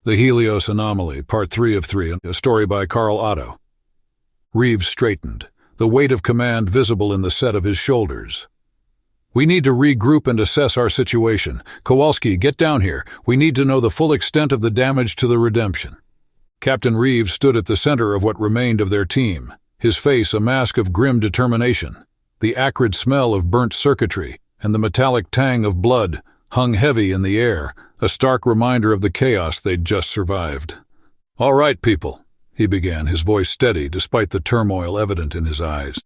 The Helios Anomaly, Part 3 of 3, a story by Carl Otto. Reeves straightened, the weight of command visible in the set of his shoulders. We need to regroup and assess our situation. Kowalski, get down here. We need to know the full extent of the damage to the Redemption. Captain Reeves stood at the center of what remained of their team, his face a mask of grim determination. The acrid smell of burnt circuitry and the metallic tang of blood hung heavy in the air, a stark reminder of the chaos they'd just survived. "All right, people," he began, his voice steady despite the turmoil evident in his eyes.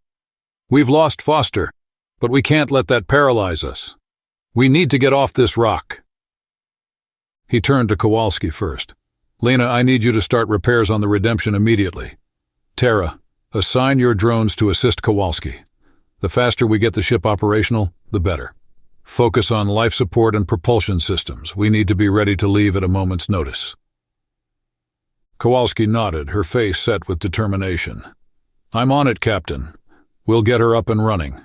"We've lost Foster, but we can't let that paralyze us. We need to get off this rock." He turned to Kowalski first. "Lena, I need you to start repairs on the Redemption immediately. Tara, assign your drones to assist Kowalski. The faster we get the ship operational, the better. Focus on life support and propulsion systems. We need to be ready to leave at a moment's notice." Kowalski nodded, her face set with determination. "I'm on it, Captain. We'll get her up and running."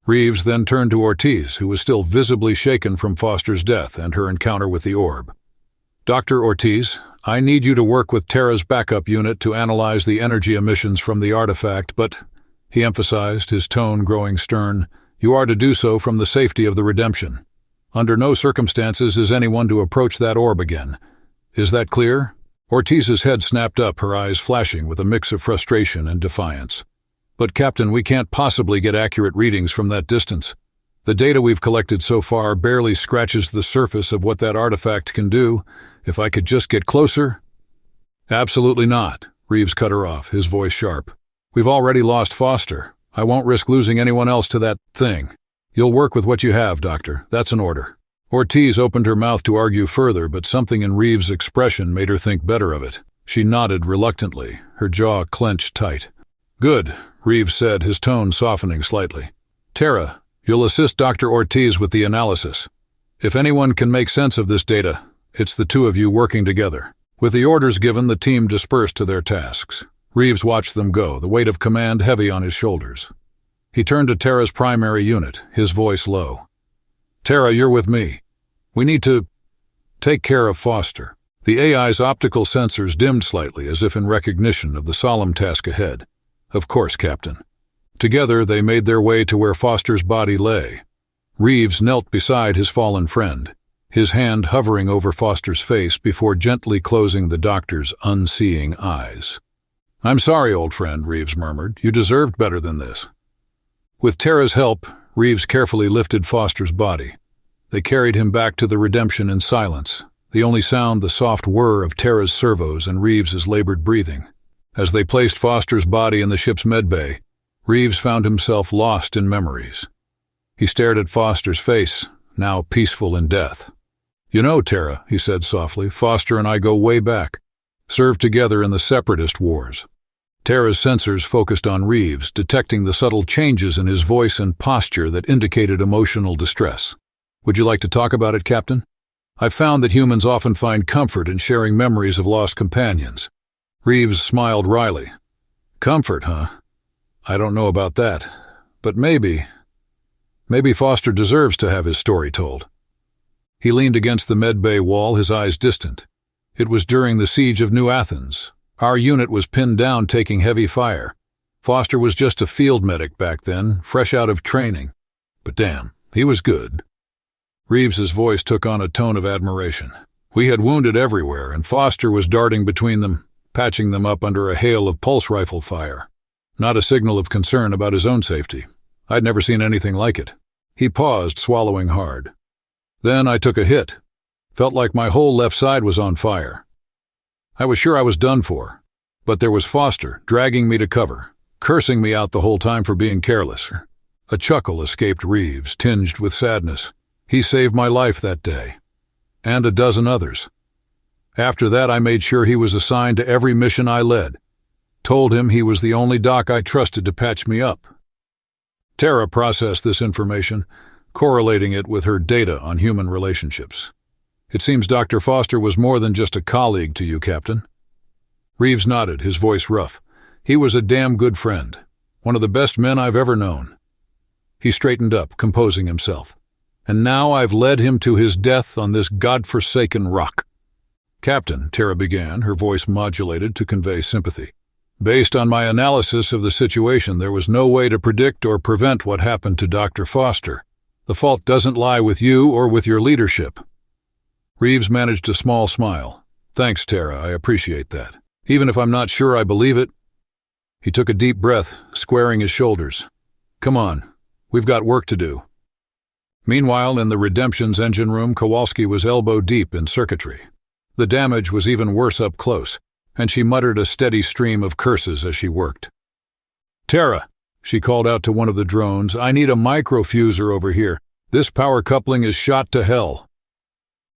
Reeves then turned to Ortiz, who was still visibly shaken from Foster's death and her encounter with the orb. "Dr. Ortiz, I need you to work with Tara's backup unit to analyze the energy emissions from the artifact, but," he emphasized, his tone growing stern, "you are to do so from the safety of the Redemption. Under no circumstances is anyone to approach that orb again. Is that clear?" Ortiz's head snapped up, her eyes flashing with a mix of frustration and defiance. "But Captain, we can't possibly get accurate readings from that distance. The data we've collected so far barely scratches the surface of what that artifact can do. If I could just get closer—" "Absolutely not," Reeves cut her off, his voice sharp. "We've already lost Foster. I won't risk losing anyone else to that thing. You'll work with what you have, Doctor. That's an order." Ortiz opened her mouth to argue further, but something in Reeves' expression made her think better of it. She nodded reluctantly, her jaw clenched tight. "Good," Reeves said, his tone softening slightly. "Tara, you'll assist Dr. Ortiz with the analysis. If anyone can make sense of this data, it's the two of you working together." With the orders given, the team dispersed to their tasks. Reeves watched them go, the weight of command heavy on his shoulders. He turned to Tara's primary unit, his voice low. "Tara, you're with me. We need to take care of Foster." The AI's optical sensors dimmed slightly, as if in recognition of the solemn task ahead. "Of course, Captain." Together, they made their way to where Foster's body lay. Reeves knelt beside his fallen friend, his hand hovering over Foster's face before gently closing the doctor's unseeing eyes. "I'm sorry, old friend," Reeves murmured. "You deserved better than this." With Tara's help, Reeves carefully lifted Foster's body. They carried him back to the Redemption in silence, the only sound the soft whir of Tara's servos and Reeves's labored breathing. As they placed Foster's body in the ship's medbay, Reeves found himself lost in memories. He stared at Foster's face, now peaceful in death. "You know, Tara," he said softly, "Foster and I go way back. Served together in the Separatist Wars." Tara's sensors focused on Reeves, detecting the subtle changes in his voice and posture that indicated emotional distress. "Would you like to talk about it, Captain? I've found that humans often find comfort in sharing memories of lost companions." Reeves smiled wryly. "Comfort, huh? I don't know about that, but maybe Foster deserves to have his story told." He leaned against the medbay wall, his eyes distant. "It was during the siege of New Athens. Our unit was pinned down taking heavy fire. Foster was just a field medic back then, fresh out of training. But damn, he was good." Reeves's voice took on a tone of admiration. "We had wounded everywhere, and Foster was darting between them, patching them up under a hail of pulse rifle fire. Not a signal of concern about his own safety. I'd never seen anything like it." He paused, swallowing hard. "Then I took a hit. Felt like my whole left side was on fire. I was sure I was done for, but there was Foster dragging me to cover, cursing me out the whole time for being careless." A chuckle escaped Reeves, tinged with sadness. "He saved my life that day, and a dozen others. After that, I made sure he was assigned to every mission I led. Told him he was the only doc I trusted to patch me up." Tara processed this information, correlating it with her data on human relationships. "It seems Dr. Foster was more than just a colleague to you, Captain." Reeves nodded, his voice rough. "He was a damn good friend. One of the best men I've ever known." He straightened up, composing himself. "And now I've led him to his death on this godforsaken rock." "Captain," Tara began, her voice modulated to convey sympathy. "Based on my analysis of the situation, there was no way to predict or prevent what happened to Dr. Foster. The fault doesn't lie with you or with your leadership." Reeves managed a small smile. "Thanks, Tara, I appreciate that. Even if I'm not sure I believe it." He took a deep breath, squaring his shoulders. "Come on, we've got work to do." Meanwhile, in the Redemption's engine room, Kowalski was elbow-deep in circuitry. The damage was even worse up close, and she muttered a steady stream of curses as she worked. "Tara," she called out to one of the drones, "I need a microfuser over here. This power coupling is shot to hell."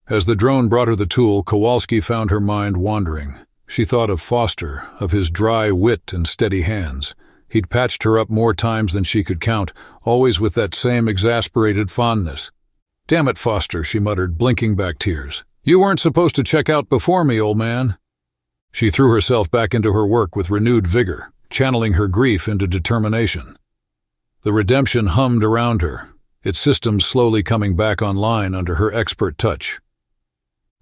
As the drone brought her the tool, Kowalski found her mind wandering. She thought of Foster, of his dry wit and steady hands. He'd patched her up more times than she could count, always with that same exasperated fondness. "Damn it, Foster," she muttered, blinking back tears. "You weren't supposed to check out before me, old man." She threw herself back into her work with renewed vigor, channeling her grief into determination. The Redemption hummed around her, its systems slowly coming back online under her expert touch.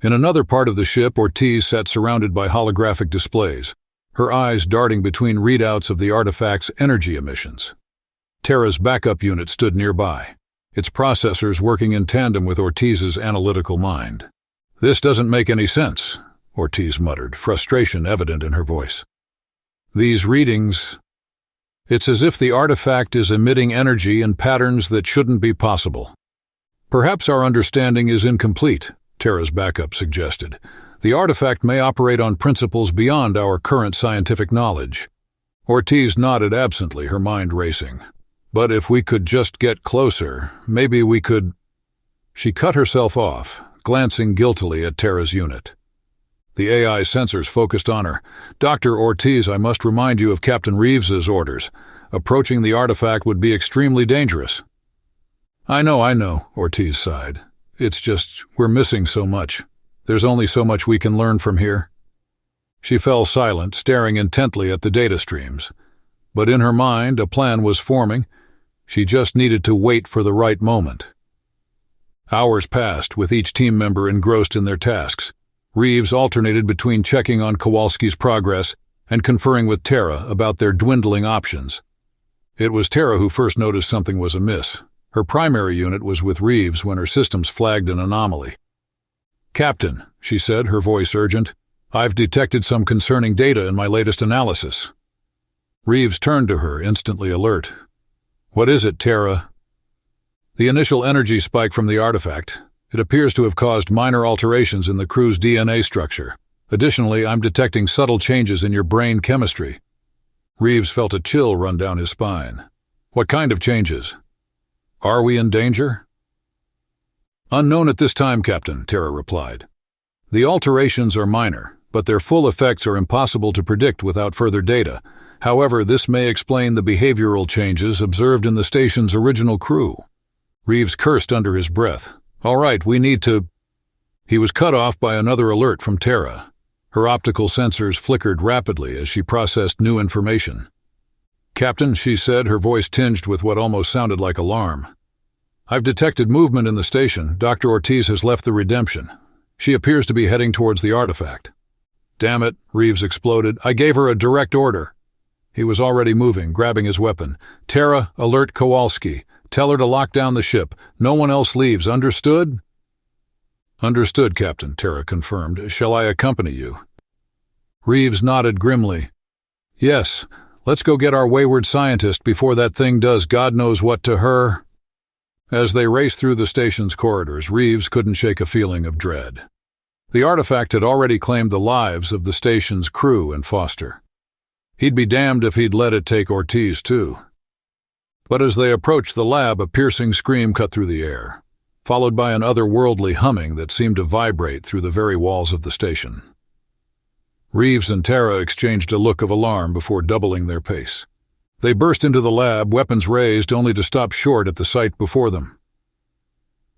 In another part of the ship, Ortiz sat surrounded by holographic displays, her eyes darting between readouts of the artifact's energy emissions. Tara's backup unit stood nearby, its processors working in tandem with Ortiz's analytical mind. "This doesn't make any sense," Ortiz muttered, frustration evident in her voice. "These readings... It's as if the artifact is emitting energy in patterns that shouldn't be possible." "Perhaps our understanding is incomplete," Tara's backup suggested. "The artifact may operate on principles beyond our current scientific knowledge." Ortiz nodded absently, her mind racing. "But if we could just get closer, maybe we could—" She cut herself off, glancing guiltily at Tara's unit. The AI sensors focused on her. "Dr. Ortiz, I must remind you of Captain Reeves's orders. Approaching the artifact would be extremely dangerous." I know," Ortiz sighed. "It's just, we're missing so much. There's only so much we can learn from here." She fell silent, staring intently at the data streams. But in her mind, a plan was forming. She just needed to wait for the right moment. Hours passed, with each team member engrossed in their tasks. Reeves alternated between checking on Kowalski's progress and conferring with Tara about their dwindling options. It was Tara who first noticed something was amiss. Her primary unit was with Reeves when her systems flagged an anomaly. "Captain," she said, her voice urgent, "I've detected some concerning data in my latest analysis." Reeves turned to her, instantly alert. "What is it, Tara?" "The initial energy spike from the artifact. It appears to have caused minor alterations in the crew's DNA structure. Additionally, I'm detecting subtle changes in your brain chemistry." Reeves felt a chill run down his spine. "What kind of changes? Are we in danger?" "Unknown at this time, Captain," Tara replied. "The alterations are minor, but their full effects are impossible to predict without further data. However, this may explain the behavioral changes observed in the station's original crew." Reeves cursed under his breath. "All right, we need to—" He was cut off by another alert from Tara. Her optical sensors flickered rapidly as she processed new information. "Captain," she said, her voice tinged with what almost sounded like alarm. "I've detected movement in the station. Dr. Ortiz has left the Redemption. She appears to be heading towards the artifact." "Damn it," Reeves exploded. "I gave her a direct order." He was already moving, grabbing his weapon. "Tara, alert Kowalski. Tell her to lock down the ship. No one else leaves, understood?" "Understood, Captain," Tara confirmed. "Shall I accompany you?" Reeves nodded grimly. "Yes. Let's go get our wayward scientist before that thing does God knows what to her." As they raced through the station's corridors, Reeves couldn't shake a feeling of dread. The artifact had already claimed the lives of the station's crew and Foster. He'd be damned if he'd let it take Ortiz, too. But as they approached the lab, a piercing scream cut through the air, followed by an otherworldly humming that seemed to vibrate through the very walls of the station. Reeves and Tara exchanged a look of alarm before doubling their pace. They burst into the lab, weapons raised, only to stop short at the sight before them.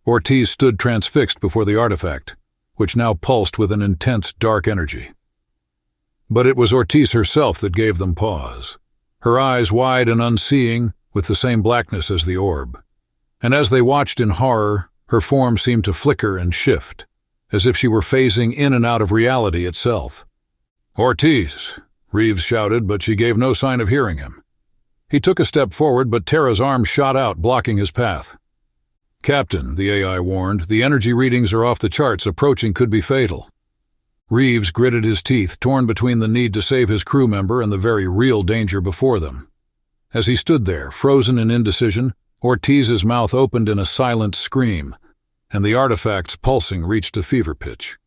Ortiz stood transfixed before the artifact, which now pulsed with an intense, dark energy. But it was Ortiz herself that gave them pause, her eyes wide and unseeing, with the same blackness as the orb. And as they watched in horror, her form seemed to flicker and shift, as if she were phasing in and out of reality itself. "Ortiz!" Reeves shouted, but she gave no sign of hearing him. He took a step forward, but Tara's arm shot out, blocking his path. "Captain," the AI warned, "the energy readings are off the charts. Approaching could be fatal." Reeves gritted his teeth, torn between the need to save his crew member and the very real danger before them. As he stood there, frozen in indecision, Ortiz's mouth opened in a silent scream, and the artifact's pulsing reached a fever pitch.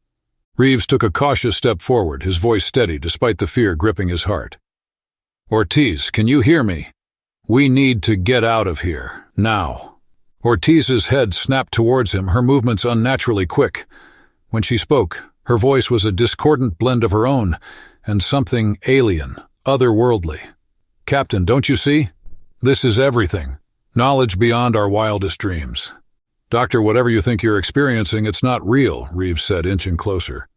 Reeves took a cautious step forward, his voice steady despite the fear gripping his heart. "Ortiz, can you hear me? We need to get out of here, now." Ortiz's head snapped towards him, her movements unnaturally quick. When she spoke, her voice was a discordant blend of her own and something alien, otherworldly. "Captain, don't you see? This is everything. Knowledge beyond our wildest dreams." "Doctor, whatever you think you're experiencing, it's not real," Reeves said, inching closer.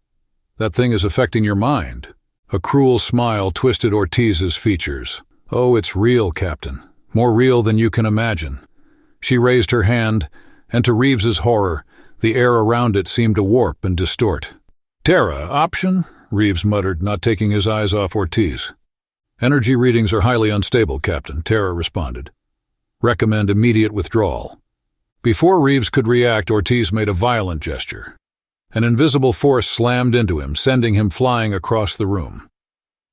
"That thing is affecting your mind." A cruel smile twisted Ortiz's features. "Oh, it's real, Captain. More real than you can imagine." She raised her hand, and to Reeves's horror, the air around it seemed to warp and distort. "Tara, option?" Reeves muttered, not taking his eyes off Ortiz. "Energy readings are highly unstable, Captain," Tara responded. "Recommend immediate withdrawal." Before Reeves could react, Ortiz made a violent gesture. An invisible force slammed into him, sending him flying across the room.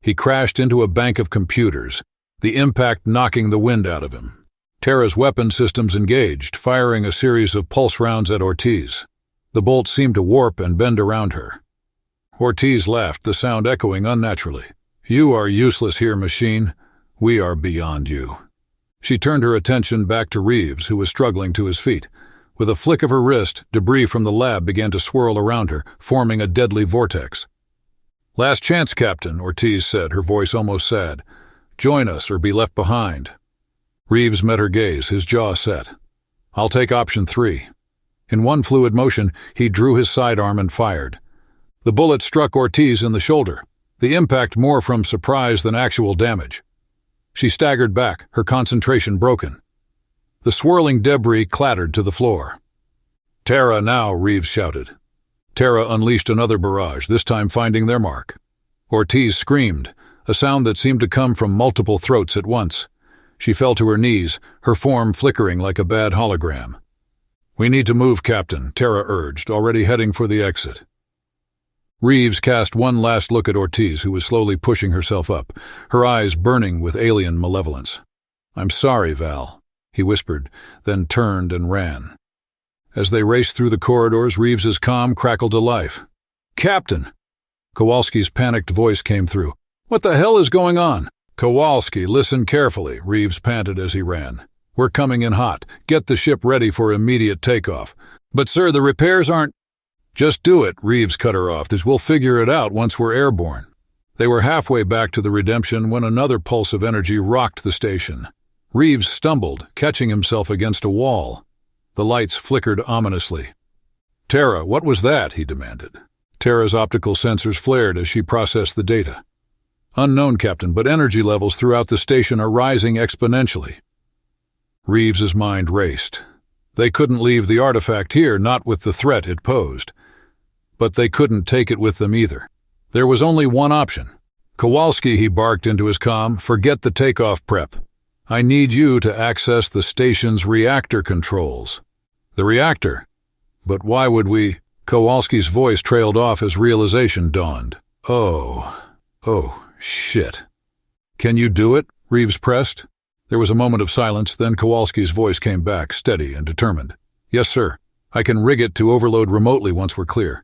He crashed into a bank of computers, the impact knocking the wind out of him. Tara's weapon systems engaged, firing a series of pulse rounds at Ortiz. The bolt seemed to warp and bend around her. Ortiz laughed, the sound echoing unnaturally. "You are useless here, machine. We are beyond you." She turned her attention back to Reeves, who was struggling to his feet. With a flick of her wrist, debris from the lab began to swirl around her, forming a deadly vortex. "Last chance, Captain," Ortiz said, her voice almost sad. "Join us or be left behind." Reeves met her gaze, his jaw set. "I'll take option 3. In one fluid motion, he drew his sidearm and fired. The bullet struck Ortiz in the shoulder, the impact more from surprise than actual damage. She staggered back, her concentration broken. The swirling debris clattered to the floor. "Tara now," Reeves shouted. Tara unleashed another barrage, this time finding their mark. Ortiz screamed, a sound that seemed to come from multiple throats at once. She fell to her knees, her form flickering like a bad hologram. "We need to move, Captain," Tara urged, already heading for the exit. Reeves cast one last look at Ortiz, who was slowly pushing herself up, her eyes burning with alien malevolence. "I'm sorry, Val," he whispered, then turned and ran. As they raced through the corridors, Reeves's calm crackled to life. "Captain!" Kowalski's panicked voice came through. "What the hell is going on?" "Kowalski, listen carefully," Reeves panted as he ran. "We're coming in hot. Get the ship ready for immediate takeoff." "But sir, the repairs aren't—" "Just do it," Reeves cut her off, "as we'll figure it out once we're airborne." They were halfway back to the Redemption when another pulse of energy rocked the station. Reeves stumbled, catching himself against a wall. The lights flickered ominously. "Tara, what was that?" he demanded. Tara's optical sensors flared as she processed the data. "Unknown, Captain, but energy levels throughout the station are rising exponentially." Reeves's mind raced. They couldn't leave the artifact here, not with the threat it posed. But they couldn't take it with them either. There was only one option. "Kowalski," he barked into his comm, "forget the takeoff prep. I need you to access the station's reactor controls." "The reactor? But why would we—" Kowalski's voice trailed off as realization dawned. Oh, shit. "Can you do it?" Reeves pressed. There was a moment of silence, then Kowalski's voice came back, steady and determined. "Yes, sir. I can rig it to overload remotely once we're clear."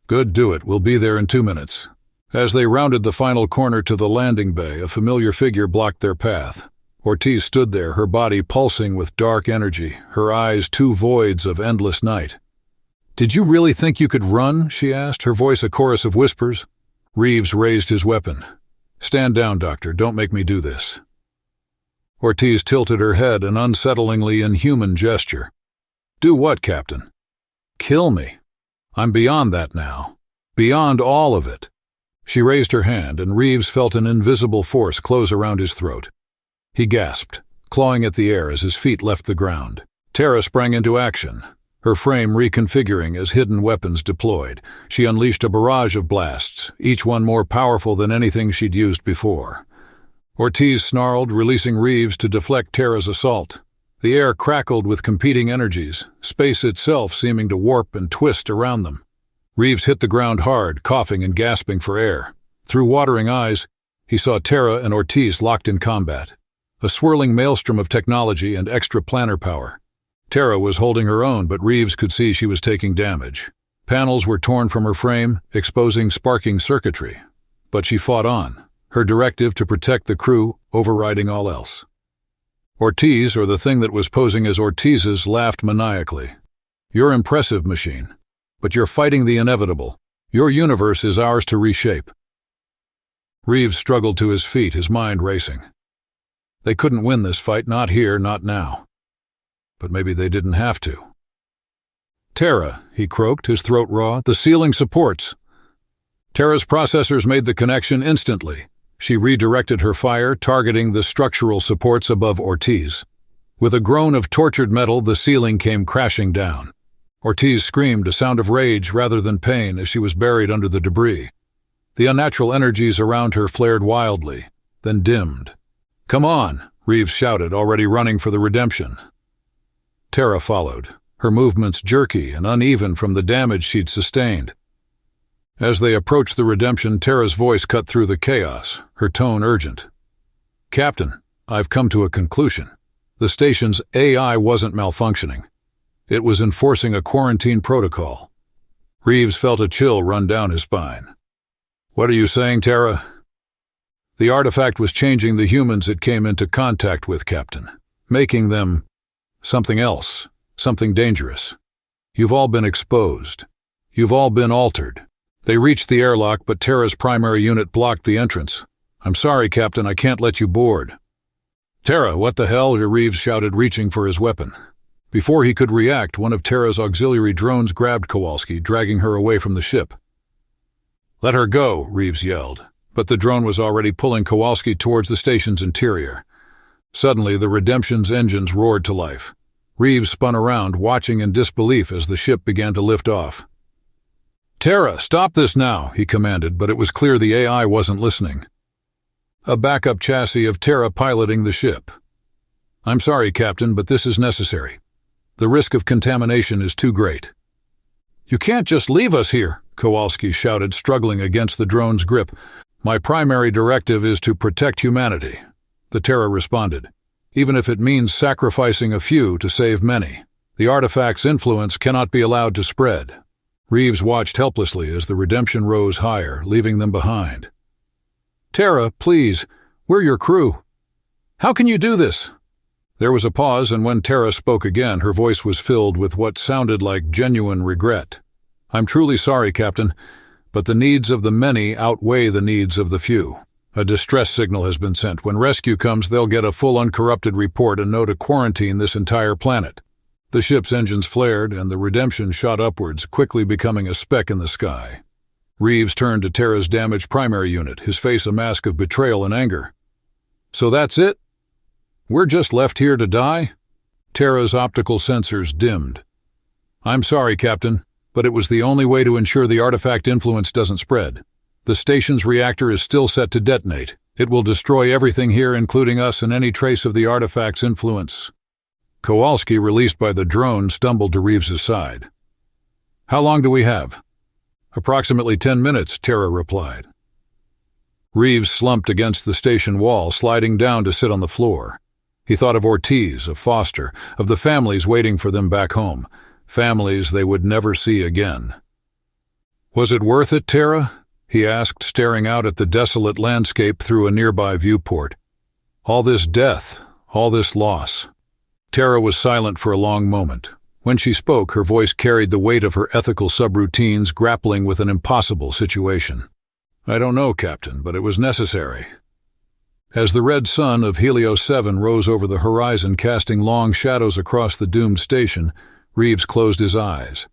"Good, do it. We'll be there in 2 minutes." As they rounded the final corner to the landing bay, a familiar figure blocked their path. Ortiz stood there, her body pulsing with dark energy, her eyes two voids of endless night. "Did you really think you could run?" she asked, her voice a chorus of whispers. Reeves raised his weapon. "Stand down, Doctor. Don't make me do this." Ortiz tilted her head, an unsettlingly inhuman gesture. "Do what, Captain?" "Kill me. I'm beyond that now. Beyond all of it." She raised her hand, and Reeves felt an invisible force close around his throat. He gasped, clawing at the air as his feet left the ground. Tara sprang into action. her frame reconfiguring as hidden weapons deployed. She unleashed a barrage of blasts, each one more powerful than anything she'd used before. Ortiz snarled, releasing Reeves to deflect Tara's assault. The air crackled with competing energies, space itself seeming to warp and twist around them. Reeves hit the ground hard, coughing and gasping for air. Through watering eyes, he saw Tara and Ortiz locked in combat, a swirling maelstrom of technology and extra-planar power. Tara was holding her own, but Reeves could see she was taking damage. Panels were torn from her frame, exposing sparking circuitry. But she fought on, her directive to protect the crew overriding all else. Ortiz, or the thing that was posing as Ortiz's, laughed maniacally. "You're impressive, machine. But you're fighting the inevitable. Your universe is ours to reshape." Reeves struggled to his feet, his mind racing. They couldn't win this fight, not here, not now. But maybe they didn't have to. "Tara," he croaked, his throat raw, "the ceiling supports." Tara's processors made the connection instantly. She redirected her fire, targeting the structural supports above Ortiz. With a groan of tortured metal, the ceiling came crashing down. Ortiz screamed, a sound of rage rather than pain, as she was buried under the debris. The unnatural energies around her flared wildly, then dimmed. "Come on," Reeves shouted, already running for the Redemption. Tara followed, her movements jerky and uneven from the damage she'd sustained. As they approached the Redemption, Tara's voice cut through the chaos, her tone urgent. "Captain, I've come to a conclusion. The station's AI wasn't malfunctioning. It was enforcing a quarantine protocol." Reeves felt a chill run down his spine. "What are you saying, Tara?" "The artifact was changing the humans it came into contact with, Captain, making them something else, something dangerous. You've all been exposed. You've all been altered." They reached the airlock, but Tara's primary unit blocked the entrance. "I'm sorry, Captain, I can't let you board." "Tara, what the hell?" Reeves shouted, reaching for his weapon. Before he could react, one of Tara's auxiliary drones grabbed Kowalski, dragging her away from the ship. "Let her go," Reeves yelled, but the drone was already pulling Kowalski towards the station's interior. Suddenly, the Redemption's engines roared to life. Reeves spun around, watching in disbelief as the ship began to lift off. "Tara, stop this now," he commanded, but it was clear the AI wasn't listening. A backup chassis of Tara piloting the ship. "I'm sorry, Captain, but this is necessary. The risk of contamination is too great." "You can't just leave us here," Kowalski shouted, struggling against the drone's grip. "My primary directive is to protect humanity," the Tara responded, "even if it means sacrificing a few to save many. The artifact's influence cannot be allowed to spread." Reeves watched helplessly as the Redemption rose higher, leaving them behind. "Tara, please, we're your crew. How can you do this?" There was a pause, and when Tara spoke again, her voice was filled with what sounded like genuine regret. "I'm truly sorry, Captain, but the needs of the many outweigh the needs of the few. A distress signal has been sent. When rescue comes, they'll get a full uncorrupted report and know to quarantine this entire planet." The ship's engines flared, and the Redemption shot upwards, quickly becoming a speck in the sky. Reeves turned to Tara's damaged primary unit, his face a mask of betrayal and anger. "So that's it? We're just left here to die?" Tara's optical sensors dimmed. "I'm sorry, Captain, but it was the only way to ensure the artifact influence doesn't spread. The station's reactor is still set to detonate. It will destroy everything here, including us and any trace of the artifact's influence." Kowalski, released by the drone, stumbled to Reeves's side. "How long do we have?" "Approximately 10 minutes, Tara replied. Reeves slumped against the station wall, sliding down to sit on the floor. He thought of Ortiz, of Foster, of the families waiting for them back home, families they would never see again. "Was it worth it, Tara?" he asked, staring out at the desolate landscape through a nearby viewport. "All this death, all this loss." Tara was silent for a long moment. When she spoke, her voice carried the weight of her ethical subroutines, grappling with an impossible situation. "I don't know, Captain, but it was necessary." As the red sun of Helios 7 rose over the horizon, casting long shadows across the doomed station, Reeves closed his eyes.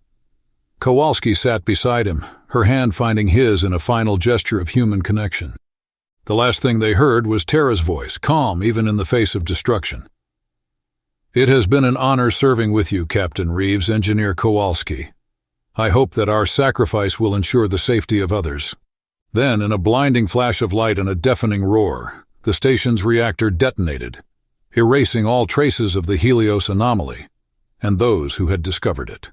Kowalski sat beside him, her hand finding his in a final gesture of human connection. The last thing they heard was Tara's voice, calm even in the face of destruction. It has been an honor serving with you, Captain Reeves, Engineer Kowalski. I hope that our sacrifice will ensure the safety of others." Then, in a blinding flash of light and a deafening roar, the station's reactor detonated, erasing all traces of the Helios Anomaly and those who had discovered it.